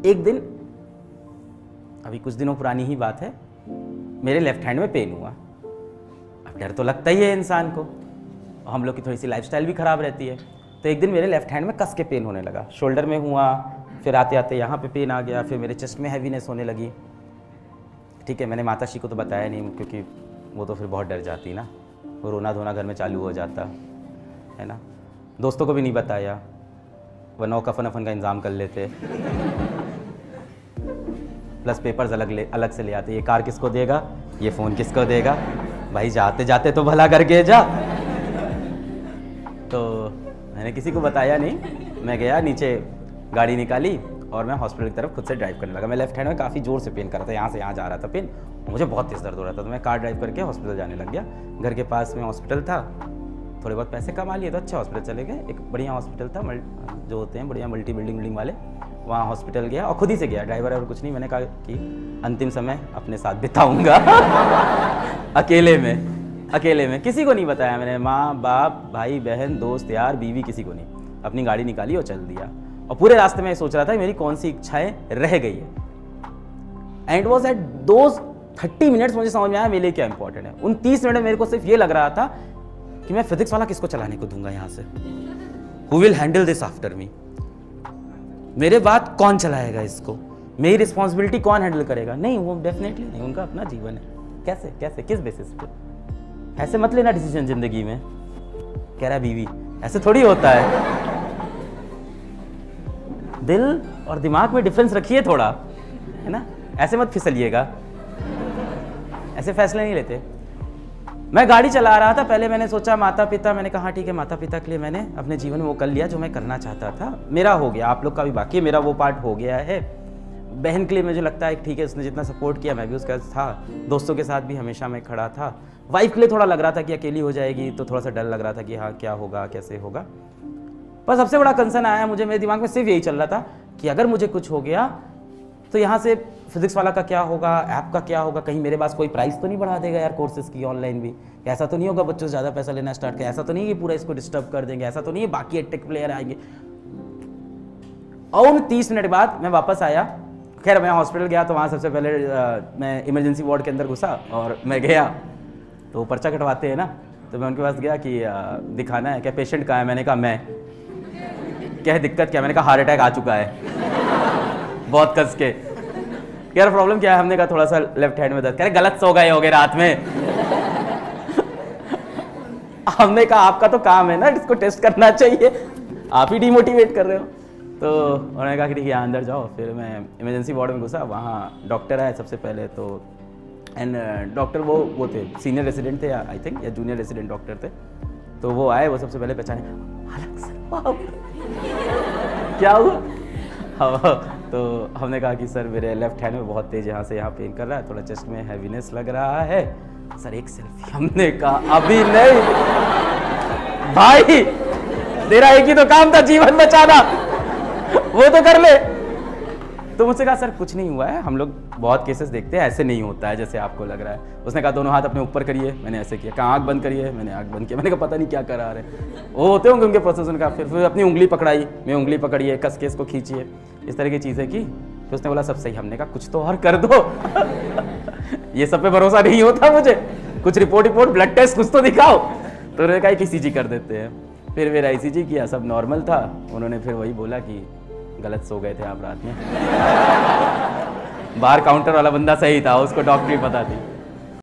एक दिन, अभी कुछ दिनों पुरानी ही बात है, मेरे लेफ्ट हैंड में पेन हुआ। अब डर तो लगता ही है इंसान को, हम लोग की थोड़ी सी लाइफस्टाइल भी ख़राब रहती है। तो एक दिन मेरे लेफ्ट हैंड में कस के पेन होने लगा, शोल्डर में हुआ, फिर आते आते यहाँ पे पेन आ गया, फिर मेरे चेस्ट में हैवीनेस होने लगी। ठीक है, मैंने माताश्री को तो बताया नहीं, क्योंकि वो तो फिर बहुत डर जाती ना, वो रोना धोना घर में चालू हो जाता है ना। दोस्तों को भी नहीं बताया, वरना वो कफन अफन का इंतज़ाम कर लेते, प्लस पेपर्स अलग से ले आते, ये कार किसको देगा, ये फ़ोन किसको देगा, भाई जाते जाते तो भला करके जा। तो मैंने किसी को बताया नहीं, मैं गया नीचे, गाड़ी निकाली और मैं हॉस्पिटल की तरफ खुद से ड्राइव करने लगा। मैं लेफ्ट हैंड में काफ़ी ज़ोर से पेन कर रहा था, यहाँ से यहाँ जा रहा था पेन, मुझे बहुत तेज़ दर्द हो रहा था। तो मैं कार ड्राइव करके हॉस्पिटल जाने लग गया। घर के पास में हॉस्पिटल था, थोड़े बहुत पैसे कमा लिए तो अच्छा हॉस्पिटल चले गए। एक बढ़िया हॉस्पिटल था, जो होते हैं बढ़िया मल्टी बिल्डिंग वाले, वहाँ हॉस्पिटल गया और खुद ही से गया, ड्राइवर और कुछ नहीं। मैंने कहा कि अंतिम समय अपने साथ बिताऊँगा अकेले में, किसी को नहीं बताया मैंने, माँ बाप भाई बहन दोस्त यार बीवी, किसी को नहीं। अपनी गाड़ी निकाली और चल दिया। और पूरे रास्ते में सोच रहा था मेरी कौन सी इच्छाएं रह गई है। And was at those 30 minutes मुझे समझ में आया मेरे लिए क्या इंपॉर्टेंट है। उन 30 मिनट में मेरे को सिर्फ ये लग रहा था कि मैं फिजिक्स वाला किसको चलाने को दूंगा यहाँ से, who will handle this after me, मेरे बाद कौन चलाएगा इसको, मेरी रिस्पॉन्सिबिलिटी कौन हैंडल करेगा। नहीं, वो डेफिनेटली नहीं, उनका अपना जीवन है। कैसे किस बेसिस पे, ऐसे मत लेना डिसीजन जिंदगी में, कह रहा बीवी, ऐसे थोड़ी होता है। दिल और दिमाग में डिफरेंस रखिए थोड़ा, है ना, ऐसे मत फिसलिएगा, ऐसे फैसले नहीं लेते। मैं गाड़ी चला रहा था, पहले मैंने सोचा माता पिता, मैंने कहा ठीक है माता पिता के लिए मैंने अपने जीवन में वो कर लिया जो मैं करना चाहता था, मेरा हो गया, आप लोग का भी बाकी है, मेरा वो पार्ट हो गया है। बहन के लिए मुझे लगता है ठीक है, उसने जितना सपोर्ट किया मैं भी उसका था, दोस्तों के साथ भी हमेशा मैं खड़ा था। वाइफ के लिए थोड़ा लग रहा था कि अकेली हो जाएगी, तो थोड़ा सा डर लग रहा था कि हाँ क्या होगा कैसे होगा। पर सबसे बड़ा कंसर्न आया मुझे, मेरे दिमाग में सिर्फ यही चल रहा था कि अगर मुझे कुछ हो गया तो यहाँ से फिजिक्स वाला का क्या होगा, ऐप का क्या होगा, कहीं मेरे पास कोई प्राइस तो नहीं बढ़ा देगा यार कोर्सेज की ऑनलाइन भी, ऐसा तो नहीं होगा बच्चों से ज़्यादा पैसा लेना स्टार्ट किया, ऐसा तो नहीं है पूरा इसको डिस्टर्ब कर देंगे, ऐसा तो नहीं है बाकी टेक प्लेयर आएंगे। और 30 मिनट बाद मैं वापस आया। खैर मैं हॉस्पिटल गया तो वहाँ सबसे पहले मैं इमरजेंसी वार्ड के अंदर घुसा और मैं गया तो वो पर्चा कटवाते हैं ना, तो मैं उनके पास गया कि दिखाना है क्या, पेशेंट कहाँ है, मैंने कहा मैं, क्या है दिक्कत क्या, मैंने कहा हार्ट अटैक आ चुका है बहुत कस के। यार प्रॉब्लम क्या है, हमने कहा थोड़ा सा लेफ्ट हैंड में दर्द, कह रहे गलत सो गए होगे रात में हमने कहा आपका तो काम है ना इसको टेस्ट करना चाहिए, आप ही डिमोटिवेट कर रहे हो। तो उन्होंने कहा कि ठीक है यहाँ अंदर जाओ। फिर मैं इमरजेंसी वार्ड में घुसा, वहाँ डॉक्टर आए सबसे पहले तो, एंड डॉक्टर वो थे सीनियर रेसिडेंट थे आई थिंक, या जूनियर रेसिडेंट डॉक्टर थे। तो वो आए, वो सबसे पहले पहचाने, क्या हुआ तो हमने कहा कि सर मेरे लेफ्ट हैंड में बहुत तेज यहाँ से यहाँ पेन कर रहा है, थोड़ा चेस्ट में हैवीनेस लग रहा है सर, एक सेल्फी। हमने कहा अभी नहीं भाई, तेरा एक ही तो काम था जीवन बचाना, वो तो कर ले। तो मुझसे कहा सर कुछ नहीं हुआ है, हम लोग बहुत केसेस देखते हैं ऐसे नहीं होता है जैसे आपको लग रहा है। उसने कहा दोनों हाथ अपने ऊपर करिए, मैंने ऐसे किया। कहा आँख बंद करिए, मैंने आँख बंद किया। मैंने कहा पता नहीं क्या करा रहे, वो होते होंगे उनके प्रोसेस। उनका फिर अपनी उंगली पकड़ाई, मैं उंगली पकड़िए, कस के इसको खींचिए, इस तरह की चीज़ें की। फिर उसने बोला सब सही। हमने कहा कुछ तो और कर दो ये सब पे भरोसा नहीं होता मुझे, कुछ रिपोर्ट ब्लड टेस्ट कुछ तो दिखाओ। तो उन्होंने कहा कि ECG कर देते हैं। फिर मेरा ECG किया, सब नॉर्मल था। उन्होंने फिर वही बोला कि गलत सो गए थे आप रात में बाहर काउंटर वाला बंदा सही था, उसको डॉक्टरी पता थी।